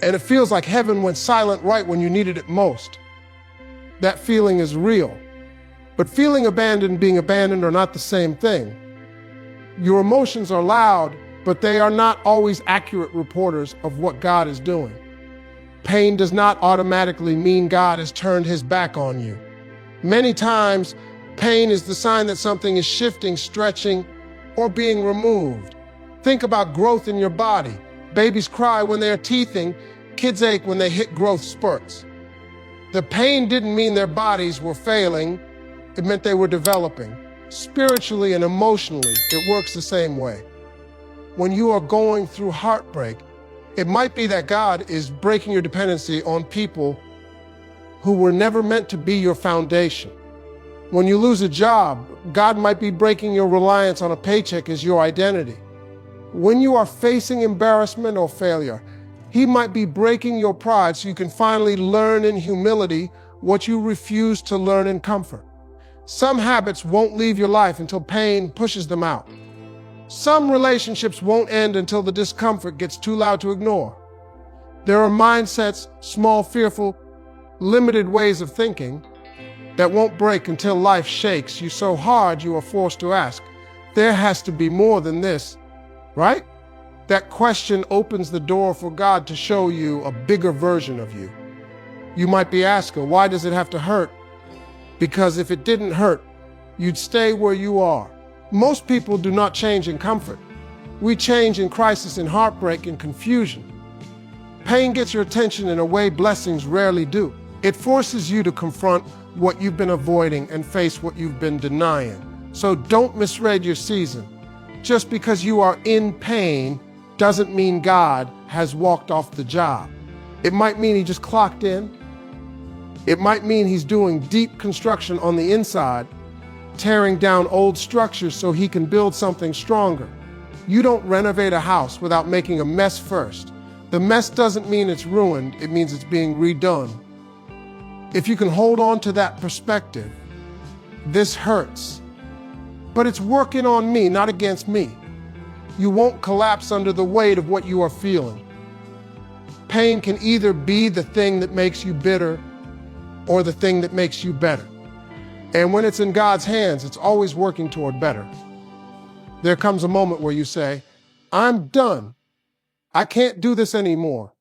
And it feels like heaven went silent right when you needed it most. That feeling is real. But feeling abandoned and being abandoned are not the same thing. Your emotions are loud, but they are not always accurate reporters of what God is doing. Pain does not automatically mean God has turned his back on you. Many times, pain is the sign that something is shifting, stretching, or being removed. Think about growth in your body. Babies cry when they're teething, kids ache when they hit growth spurts. The pain didn't mean their bodies were failing, it meant they were developing. Spiritually and emotionally, it works the same way. When you are going through heartbreak, it might be that God is breaking your dependency on people who were never meant to be your foundation. When you lose a job, God might be breaking your reliance on a paycheck as your identity. When you are facing embarrassment or failure, He might be breaking your pride so you can finally learn in humility what you refuse to learn in comfort. Some habits won't leave your life until pain pushes them out. Some relationships won't end until the discomfort gets too loud to ignore. There are mindsets, small, fearful, limited ways of thinking that won't break until life shakes you so hard you are forced to ask, there has to be more than this, right? That question opens the door for God to show you a bigger version of you. You might be asking, why does it have to hurt? Because if it didn't hurt, you'd stay where you are. Most people do not change in comfort. We change in crisis, in heartbreak, in confusion. Pain gets your attention in a way blessings rarely do. It forces you to confront what you've been avoiding and face what you've been denying. So don't misread your season. Just because you are in pain doesn't mean God has walked off the job. It might mean He just clocked in. It might mean He's doing deep construction on the inside, tearing down old structures so He can build something stronger. You don't renovate a house without making a mess first. The mess doesn't mean it's ruined, it means it's being redone. If you can hold on to that perspective, this hurts, but it's working on me, not against me. You won't collapse under the weight of what you are feeling. Pain can either be the thing that makes you bitter or the thing that makes you better. And when it's in God's hands, it's always working toward better. There comes a moment where you say, I'm done. I can't do this anymore.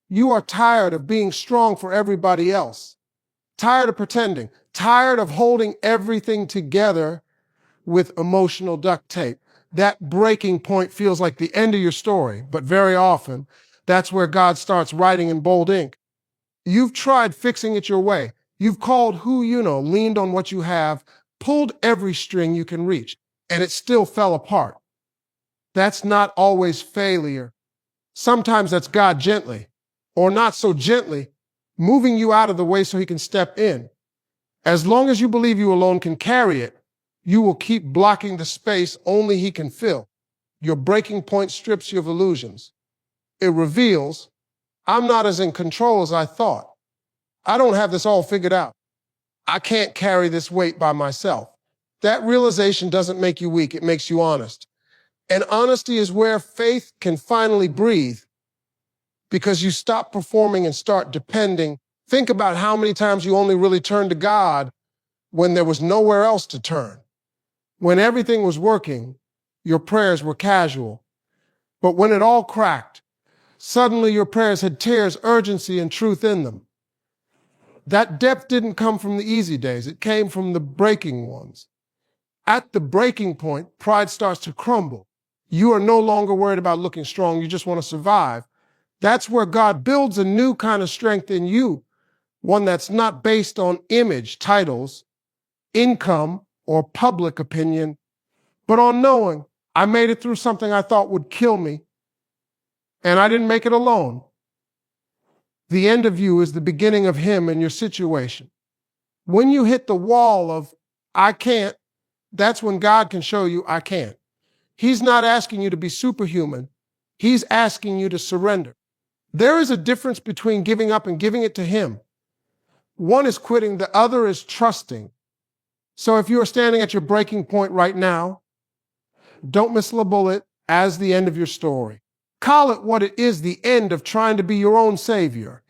You are tired of being strong for everybody else. Tired of pretending. Tired of holding everything together with emotional duct tape. That breaking point feels like the end of your story, but very often, that's where God starts writing in bold ink. You've tried fixing it your way. You've called who you know, leaned on what you have, pulled every string you can reach, and it still fell apart. That's not always failure. Sometimes that's God gently, or not so gently, moving you out of the way so He can step in. As long as you believe you alone can carry it, you will keep blocking the space only He can fill. Your breaking point strips you of illusions. It reveals, I'm not as in control as I thought. I don't have this all figured out. I can't carry this weight by myself. That realization doesn't make you weak, it makes you honest. And honesty is where faith can finally breathe, because you stop performing and start depending. Think about how many times you only really turned to God when there was nowhere else to turn. When everything was working, your prayers were casual. But when it all cracked, suddenly your prayers had tears, urgency, and truth in them. That depth didn't come from the easy days. It came from the breaking ones. At the breaking point, pride starts to crumble. You are no longer worried about looking strong. You just want to survive. That's where God builds a new kind of strength in you, one that's not based on image, titles, income, or public opinion, but on knowing I made it through something I thought would kill me, and I didn't make it alone. The end of you is the beginning of Him in your situation. When you hit the wall of, I can't, that's when God can show you, I can't. He's not asking you to be superhuman. He's asking you to surrender. There is a difference between giving up and giving it to Him. One is quitting, the other is trusting. So if you are standing at your breaking point right now, don't mislabel it as the end of your story. Call it what it is, the end of trying to be your own savior,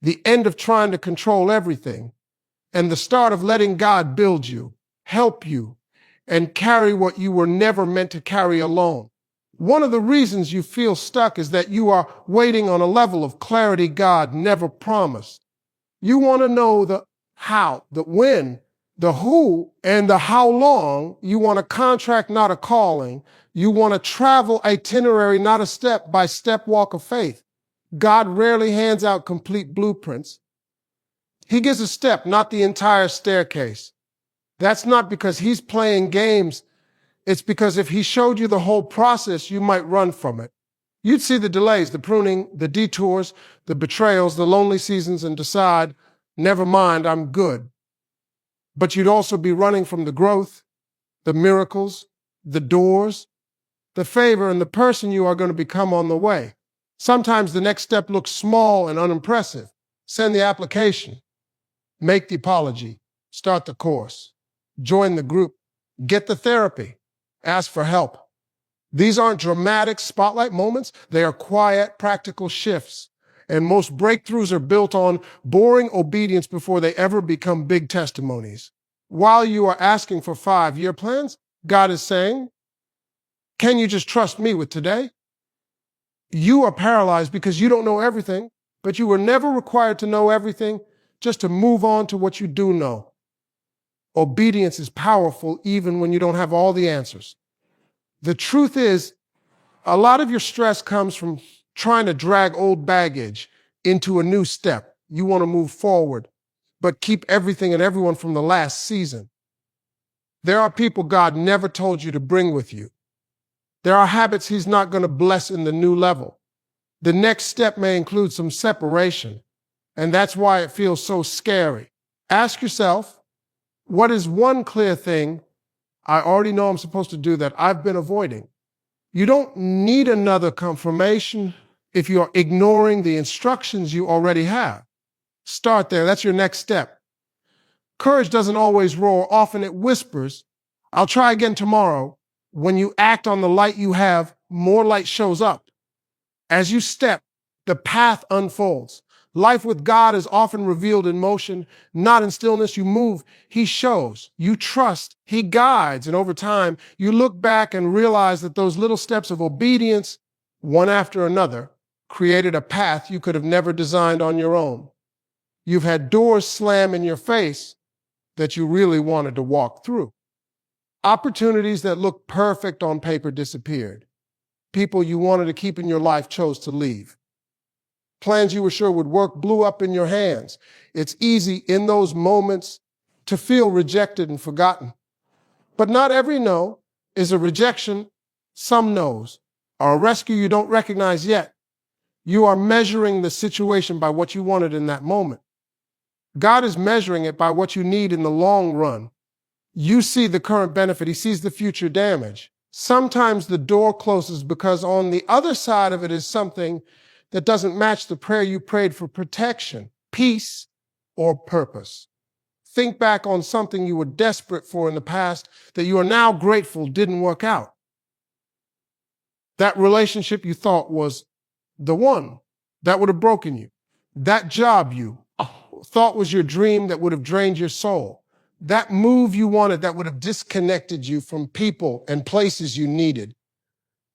the end of trying to control everything, and the start of letting God build you, help you, and carry what you were never meant to carry alone. One of the reasons you feel stuck is that you are waiting on a level of clarity God never promised. You want to know the how, the when, the who, and the how long. You want a contract, not a calling. You want a travel itinerary, not a step-by-step walk of faith. God rarely hands out complete blueprints. He gives a step, not the entire staircase. That's not because he's playing games. It's because if he showed you the whole process, you might run from it. You'd see the delays, the pruning, the detours, the betrayals, the lonely seasons, and decide, never mind, I'm good. But you'd also be running from the growth, the miracles, the doors, the favor, and the person you are going to become on the way. Sometimes the next step looks small and unimpressive. Send the application, make the apology, start the course, join the group, get the therapy, ask for help. These aren't dramatic spotlight moments. They are quiet, practical shifts. And most breakthroughs are built on boring obedience before they ever become big testimonies. While you are asking for 5-year plans, God is saying, can you just trust me with today? You are paralyzed because you don't know everything, but you were never required to know everything, just to move on to what you do know. Obedience is powerful even when you don't have all the answers. The truth is, a lot of your stress comes from trying to drag old baggage into a new step. You want to move forward, but keep everything and everyone from the last season. There are people God never told you to bring with you. There are habits he's not going to bless in the new level. The next step may include some separation, and that's why it feels so scary. Ask yourself, what is one clear thing I already know I'm supposed to do that I've been avoiding? You don't need another confirmation if you're ignoring the instructions you already have. Start there. That's your next step. Courage doesn't always roar. Often it whispers, I'll try again tomorrow. When you act on the light you have, more light shows up. As you step, the path unfolds. Life with God is often revealed in motion, not in stillness. You move, he shows. You trust, he guides. And over time, you look back and realize that those little steps of obedience, one after another, created a path you could have never designed on your own. You've had doors slam in your face that you really wanted to walk through. Opportunities that looked perfect on paper disappeared. People you wanted to keep in your life chose to leave. Plans you were sure would work blew up in your hands. It's easy in those moments to feel rejected and forgotten. But not every no is a rejection. Some no's are a rescue you don't recognize yet. You are measuring the situation by what you wanted in that moment. God is measuring it by what you need in the long run. You see the current benefit. He sees the future damage. Sometimes the door closes because on the other side of it is something that doesn't match the prayer you prayed for protection, peace, or purpose. Think back on something you were desperate for in the past that you are now grateful didn't work out. That relationship you thought was the one that would have broken you. That job you thought was your dream that would have drained your soul. That move you wanted that would have disconnected you from people and places you needed.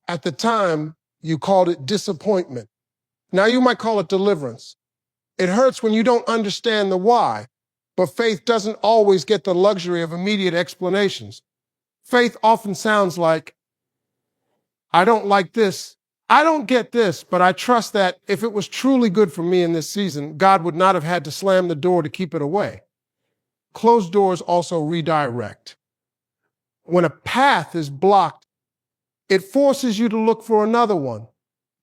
At the time, you called it disappointment. Now you might call it deliverance. It hurts when you don't understand the why, but faith doesn't always get the luxury of immediate explanations. Faith often sounds like, I don't like this, I don't get this, but I trust that if it was truly good for me in this season, God would not have had to slam the door to keep it away. Closed doors also redirect. When a path is blocked, it forces you to look for another one.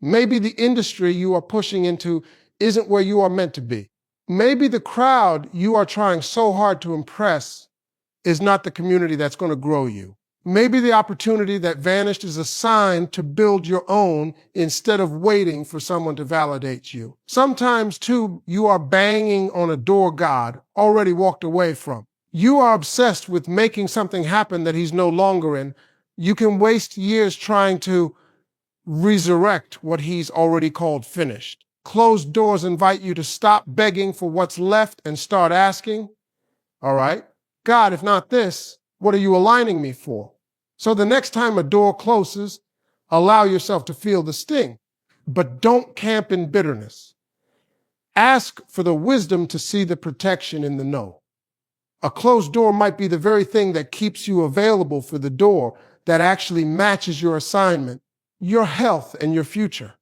Maybe the industry you are pushing into isn't where you are meant to be. Maybe the crowd you are trying so hard to impress is not the community that's going to grow you. Maybe the opportunity that vanished is a sign to build your own instead of waiting for someone to validate you. Sometimes, too, you are banging on a door God already walked away from. You are obsessed with making something happen that he's no longer in. You can waste years trying to resurrect what he's already called finished. Closed doors invite you to stop begging for what's left and start asking, all right, God, if not this, what are you aligning me for? So the next time a door closes, allow yourself to feel the sting, but don't camp in bitterness. Ask for the wisdom to see the protection in the no. A closed door might be the very thing that keeps you available for the door that actually matches your assignment, your health, and your future.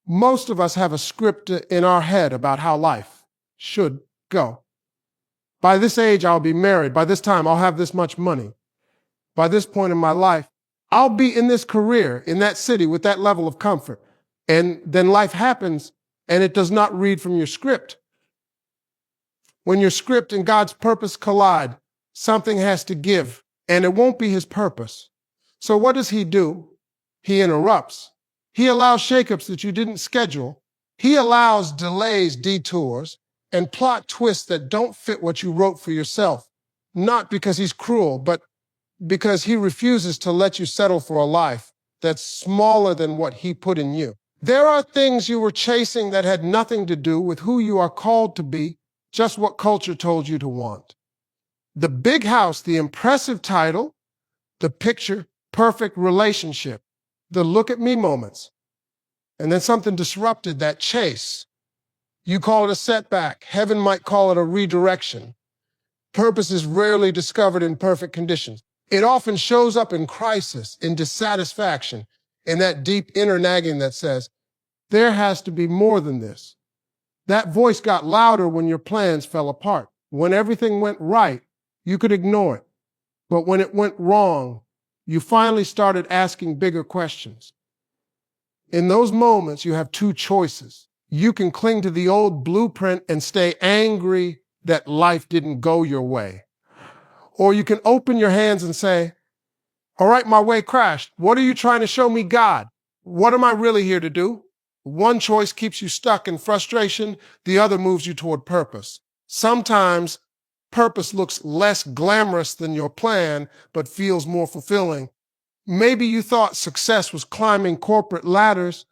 Most of us have a script in our head about how life should go. By this age, I'll be married. By this time, I'll have this much money. By this point in my life, I'll be in this career, in that city, with that level of comfort. And then life happens, and it does not read from your script. When your script and God's purpose collide, something has to give, and it won't be his purpose. So what does he do? He interrupts. He allows shakeups that you didn't schedule. He allows delays, detours, and plot twists that don't fit what you wrote for yourself. Not because he's cruel, but because he refuses to let you settle for a life that's smaller than what he put in you. There are things you were chasing that had nothing to do with who you are called to be, just what culture told you to want. The big house, the impressive title, the picture, perfect relationship, the look at me moments. And then something disrupted that chase. You call it a setback. Heaven might call it a redirection. Purpose is rarely discovered in perfect conditions. It often shows up in crisis, in dissatisfaction, in that deep inner nagging that says, there has to be more than this. That voice got louder when your plans fell apart. When everything went right, you could ignore it. But when it went wrong, you finally started asking bigger questions. In those moments, you have two choices. You can cling to the old blueprint and stay angry that life didn't go your way. Or you can open your hands and say, all right, my way crashed. What are you trying to show me, God? What am I really here to do? One choice keeps you stuck in frustration. The other moves you toward purpose. Sometimes purpose looks less glamorous than your plan, but feels more fulfilling. Maybe you thought success was climbing corporate ladders,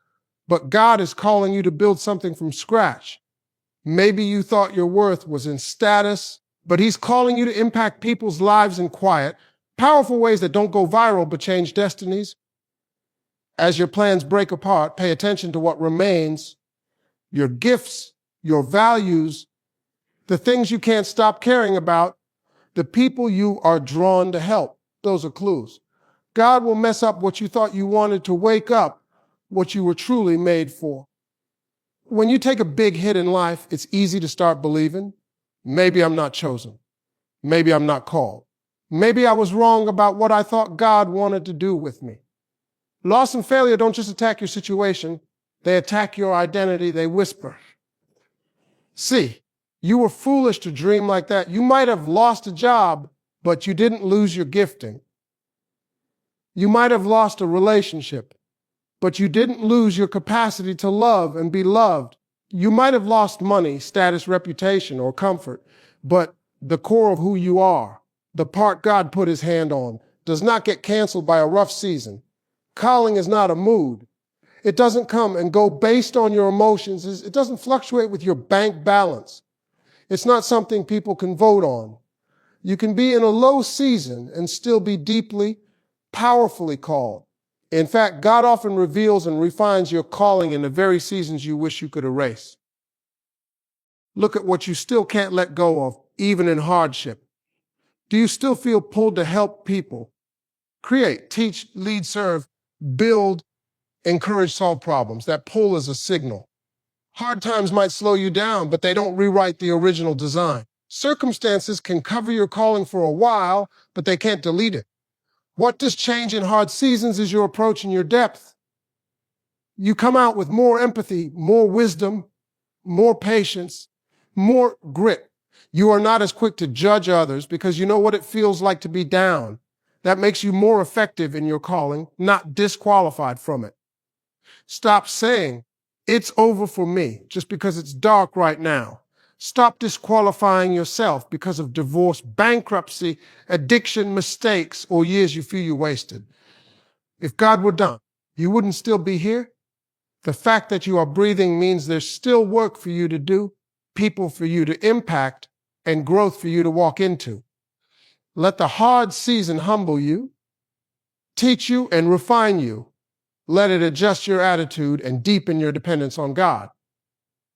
but God is calling you to build something from scratch. Maybe you thought your worth was in status, but he's calling you to impact people's lives in quiet, powerful ways that don't go viral but change destinies. As your plans break apart, pay attention to what remains, your gifts, your values, the things you can't stop caring about, the people you are drawn to help. Those are clues. God will mess up what you thought you wanted to wake up, what you were truly made for. When you take a big hit in life, it's easy to start believing, maybe I'm not chosen. Maybe I'm not called. Maybe I was wrong about what I thought God wanted to do with me. Loss and failure don't just attack your situation, they attack your identity, they whisper. See, you were foolish to dream like that. You might have lost a job, but you didn't lose your gifting. You might have lost a relationship, but you didn't lose your capacity to love and be loved. You might have lost money, status, reputation, or comfort, but the core of who you are, the part God put his hand on, does not get canceled by a rough season. Calling is not a mood. It doesn't come and go based on your emotions. It doesn't fluctuate with your bank balance. It's not something people can vote on. You can be in a low season and still be deeply, powerfully called. In fact, God often reveals and refines your calling in the very seasons you wish you could erase. Look at what you still can't let go of, even in hardship. Do you still feel pulled to help people? Create, teach, lead, serve, build, encourage, solve problems. That pull is a signal. Hard times might slow you down, but they don't rewrite the original design. Circumstances can cover your calling for a while, but they can't delete it. What does change in hard seasons is your approach and your depth. You come out with more empathy, more wisdom, more patience, more grit. You are not as quick to judge others because you know what it feels like to be down. That makes you more effective in your calling, not disqualified from it. Stop saying, it's over for me just because it's dark right now. Stop disqualifying yourself because of divorce, bankruptcy, addiction, mistakes, or years you feel you wasted. If God were done, you wouldn't still be here. The fact that you are breathing means there's still work for you to do, people for you to impact, and growth for you to walk into. Let the hard season humble you, teach you, and refine you. Let it adjust your attitude and deepen your dependence on God.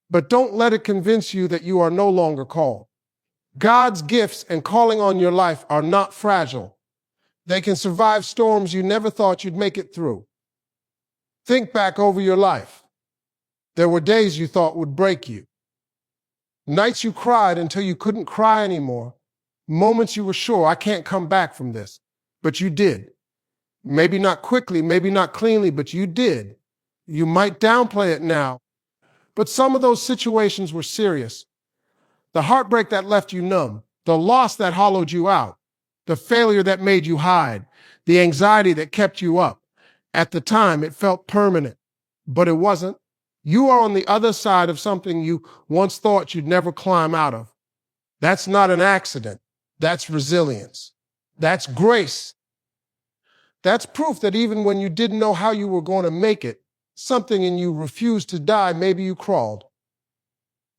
But don't let it convince you that you are no longer called. God's gifts and calling on your life are not fragile. They can survive storms you never thought you'd make it through. Think back over your life. There were days you thought would break you. Nights you cried until you couldn't cry anymore. Moments you were sure, I can't come back from this. But you did. Maybe not quickly, maybe not cleanly, but you did. You might downplay it now, but some of those situations were serious. The heartbreak that left you numb, the loss that hollowed you out, the failure that made you hide, the anxiety that kept you up. At the time, it felt permanent, but it wasn't. You are on the other side of something you once thought you'd never climb out of. That's not an accident. That's resilience. That's grace. That's proof that even when you didn't know how you were going to make it, something in you refused to die. Maybe you crawled.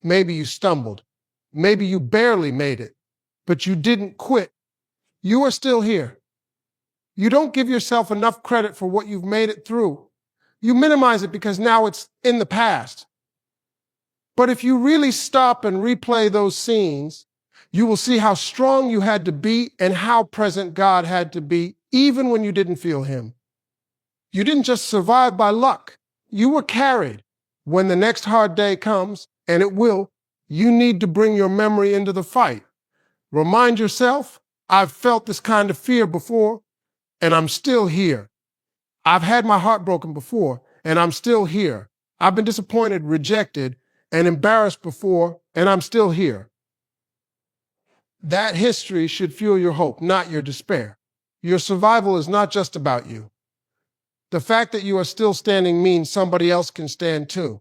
Maybe you stumbled. Maybe you barely made it, but you didn't quit. You are still here. You don't give yourself enough credit for what you've made it through. You minimize it because now it's in the past. But if you really stop and replay those scenes, you will see how strong you had to be and how present God had to be, even when you didn't feel Him. You didn't just survive by luck. You were carried. When the next hard day comes, and it will, you need to bring your memory into the fight. Remind yourself, I've felt this kind of fear before, and I'm still here. I've had my heart broken before, and I'm still here. I've been disappointed, rejected, and embarrassed before, and I'm still here. That history should fuel your hope, not your despair. Your survival is not just about you. The fact that you are still standing means somebody else can stand too.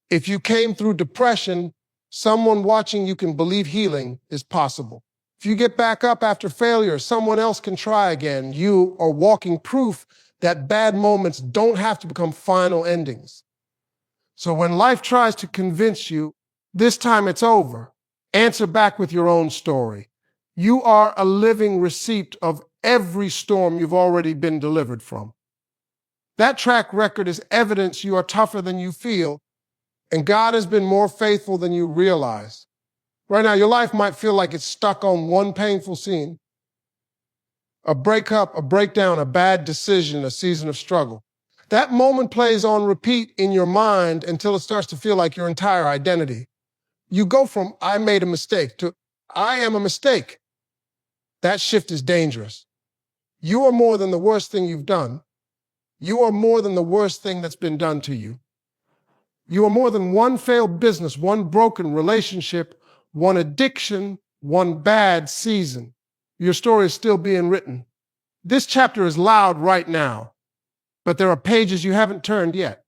If you came through depression, someone watching you can believe healing is possible. If you get back up after failure, someone else can try again. You are walking proof that bad moments don't have to become final endings. So when life tries to convince you, this time it's over, answer back with your own story. You are a living receipt of every storm you've already been delivered from. That track record is evidence you are tougher than you feel, and God has been more faithful than you realize. Right now, your life might feel like it's stuck on one painful scene, a breakup, a breakdown, a bad decision, a season of struggle. That moment plays on repeat in your mind until it starts to feel like your entire identity. You go from, I made a mistake, to, I am a mistake. That shift is dangerous. You are more than the worst thing you've done. You are more than the worst thing that's been done to you. You are more than one failed business, one broken relationship, one addiction, one bad season. Your story is still being written. This chapter is loud right now, but there are pages you haven't turned yet.